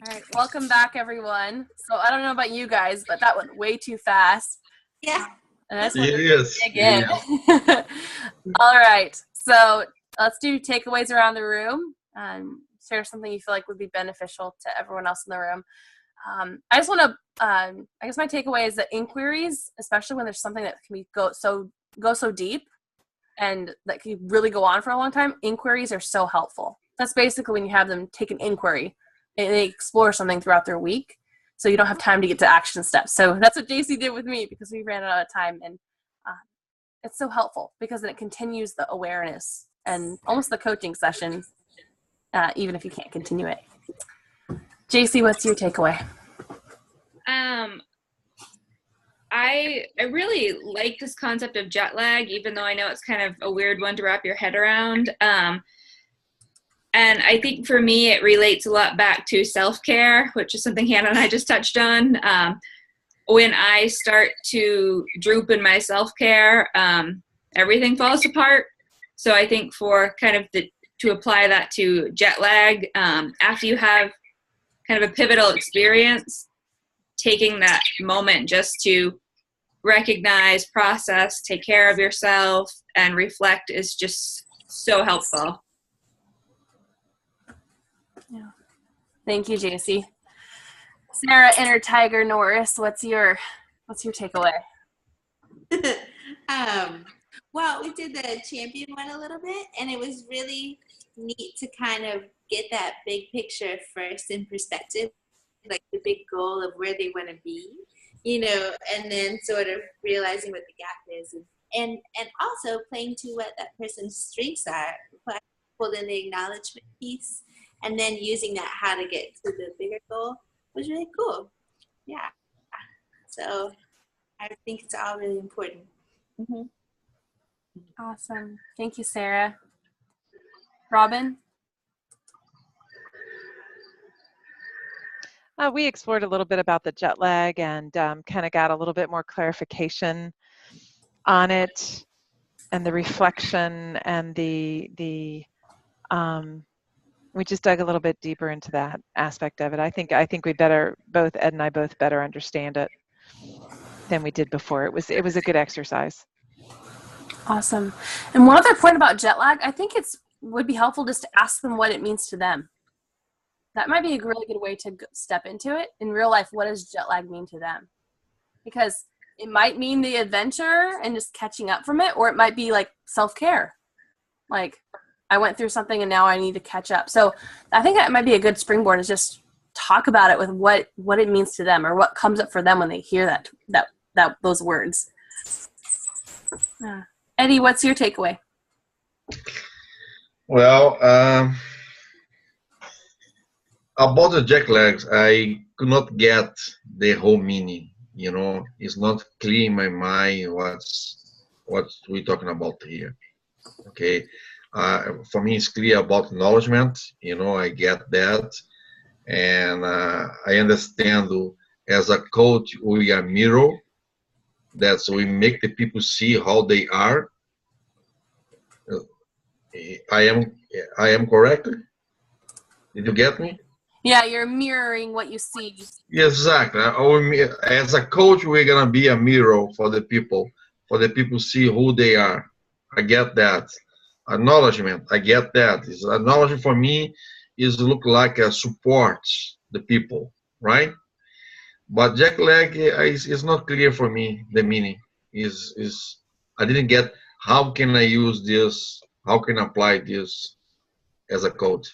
All right, welcome back, everyone. So I don't know about you guys, but that went way too fast. Yeah. And I just want to Yes, dig in. All right, so let's do takeaways around the room. Share something you feel like would be beneficial to everyone else in the room. I just want to, I guess my takeaway is that inquiries, especially when there's something that can go so deep and that can really go on for a long time, inquiries are so helpful. That's basically when you have them take an inquiry and they explore something throughout their week, so you don't have time to get to action steps. So that's what JC did with me because we ran out of time, and it's so helpful because then it continues the awareness and almost the coaching session, even if you can't continue it. JC, what's your takeaway? I really like this concept of jet lag, even though I know it's kind of a weird one to wrap your head around. And I think for me, it relates a lot back to self-care, which is something Hannah and I just touched on. When I start to droop in my self-care, everything falls apart. So I think for kind of to apply that to jet lag, after you have kind of a pivotal experience, taking that moment just to recognize, process, take care of yourself, and reflect is just so helpful. Yeah. Thank you, JC. Sarah, inner Tiger Norris, what's your takeaway? Well, we did the champion one a little bit, and it was really neat to kind of get that big picture first in perspective, like the big goal of where they want to be, and then sort of realizing what the gap is, and also playing to what that person's strengths are, pull in the acknowledgement piece, and then using that how to get to the bigger goal was really cool. Yeah. So I think it's all really important. Mm-hmm. Awesome. Thank you, Sarah. Robin? We explored a little bit about the jet lag and kind of got a little bit more clarification on it, and the reflection, and we just dug a little bit deeper into that aspect of it. I think we both Ed and I better understand it than we did before. It was a good exercise. Awesome. And one other point about jet lag, I think would be helpful just to ask them what it means to them. That might be a really good way to step into it. In real life, what does jet lag mean to them? Because it might mean the adventure and just catching up from it, or it might be like self-care. Like, I went through something and now I need to catch up. So I think that might be a good springboard, is just talk about it with what it means to them, or what comes up for them when they hear those words. Eddie, what's your takeaway? Well, about the jet lags, I could not get the whole meaning. It's not clear in my mind what we're talking about here. Okay, for me, it's clear about acknowledgement. I get that, and I understand. As a coach, we are mirror. That's we make the people see how they are. I am correct? Did you get me? Yeah, you're mirroring what you see. Yes, exactly. As a coach, we're gonna be a mirror for the people see who they are. I get that. Acknowledgement, I get that. Acknowledgement for me is look like a support the people, right? But jet lag is not clear for me. The meaning is I didn't get how can I use this? How can I apply this as a coach?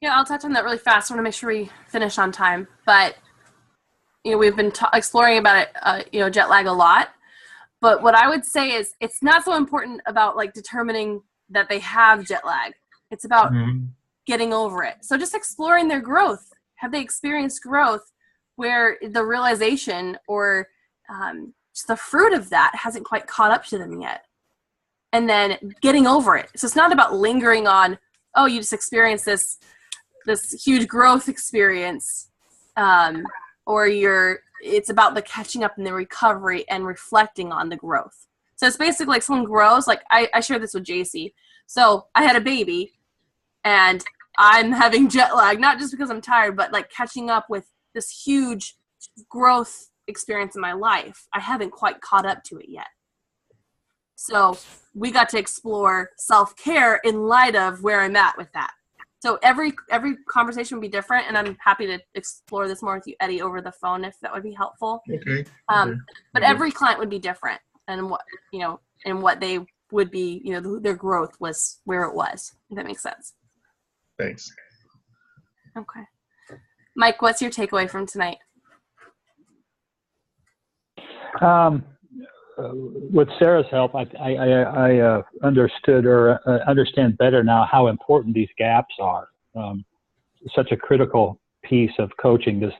Yeah, I'll touch on that really fast. I want to make sure we finish on time. But we've been exploring about it, jet lag a lot. But what I would say is it's not so important about like determining that they have jet lag. It's about getting over it. So just exploring their growth. Have they experienced growth where the realization or just the fruit of that hasn't quite caught up to them yet? And then getting over it. So it's not about lingering on, oh, you just experienced this huge growth experience, or it's about the catching up and the recovery and reflecting on the growth. So it's basically like someone grows, like I shared this with JC. So I had a baby and I'm having jet lag, not just because I'm tired, but like catching up with this huge growth experience in my life. I haven't quite caught up to it yet. So we got to explore self-care in light of where I'm at with that. So every conversation would be different, and I'm happy to explore this more with you, Eddie, over the phone if that would be helpful. Okay. But every client would be different, and what they would be, their growth was where it was. If that makes sense. Thanks. Okay. Mike, what's your takeaway from tonight? With Sarah's help, I understood or understand better now how important these gaps are. Such a critical piece of coaching, this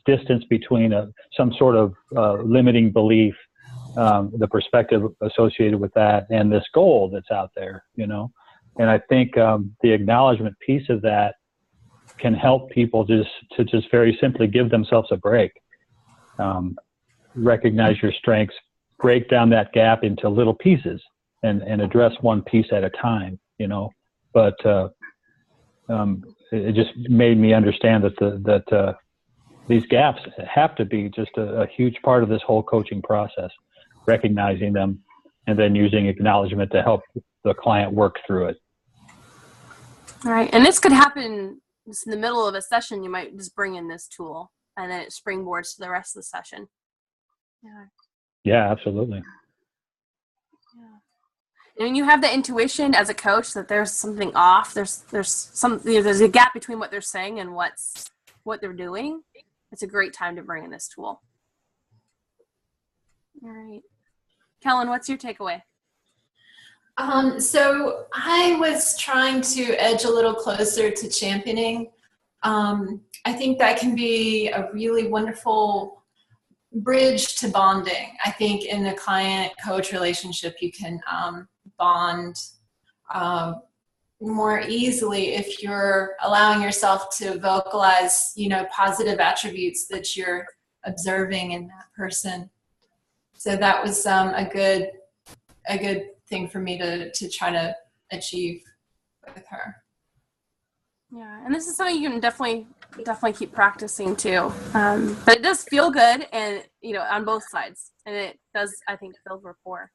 distance between some sort of limiting belief, the perspective associated with that, and this goal that's out there, And I think the acknowledgement piece of that can help people to just very simply give themselves a break. Recognize your strengths, break down that gap into little pieces and address one piece at a time, But it just made me understand that these gaps have to be just a huge part of this whole coaching process, recognizing them and then using acknowledgement to help the client work through it. All right. And this could happen just in the middle of a session. You might just bring in this tool and then it springboards to the rest of the session. Yeah, absolutely. And when you have the intuition as a coach that there's something off, there's a gap between what they're saying and what they're doing, it's a great time to bring in this tool. All right. Kellen, what's your takeaway? So I was trying to edge a little closer to championing. I think that can be a really wonderful bridge to bonding. I think in a client-coach relationship, you can bond more easily if you're allowing yourself to vocalize, positive attributes that you're observing in that person. So that was a good thing for me to try to achieve with her. Yeah, and this is something you can definitely keep practicing too. But it does feel good, and on both sides, and it does, I think, build rapport.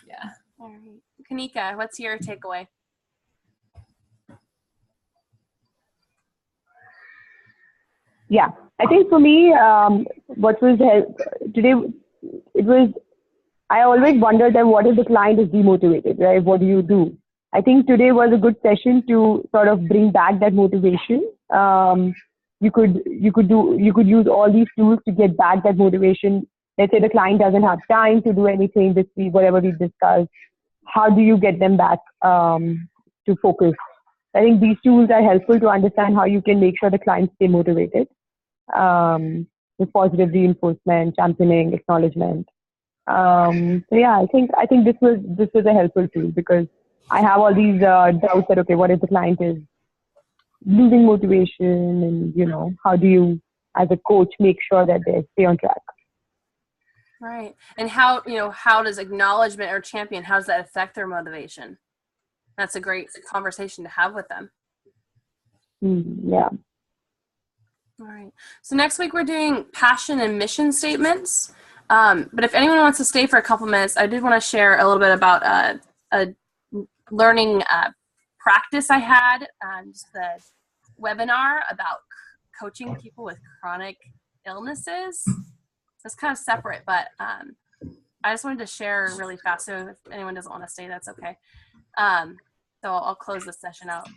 Yeah. All right, Kanika, what's your takeaway? Yeah, I think for me, what was today, it was, I always wondered that what if the client is demotivated, right? What do you do? I think today was a good session to sort of bring back that motivation. You could use all these tools to get back that motivation. Let's say the client doesn't have time to do anything this week, whatever we discussed. How do you get them back to focus? I think these tools are helpful to understand how you can make sure the clients stay motivated. With positive reinforcement, championing, acknowledgement. So yeah, I think this was a helpful tool because I have all these doubts that, okay, what if the client is losing motivation, and how do you as a coach make sure that they stay on track? Right. And how does acknowledgement or champion, how does that affect their motivation? That's a great conversation to have with them. Yeah. All right. So next week we're doing passion and mission statements. But if anyone wants to stay for a couple minutes, I did want to share a little bit about a learning practice I had, just the webinar about coaching people with chronic illnesses. So it's kind of separate, but I just wanted to share really fast. So if anyone doesn't want to stay, that's okay. So I'll close this session out.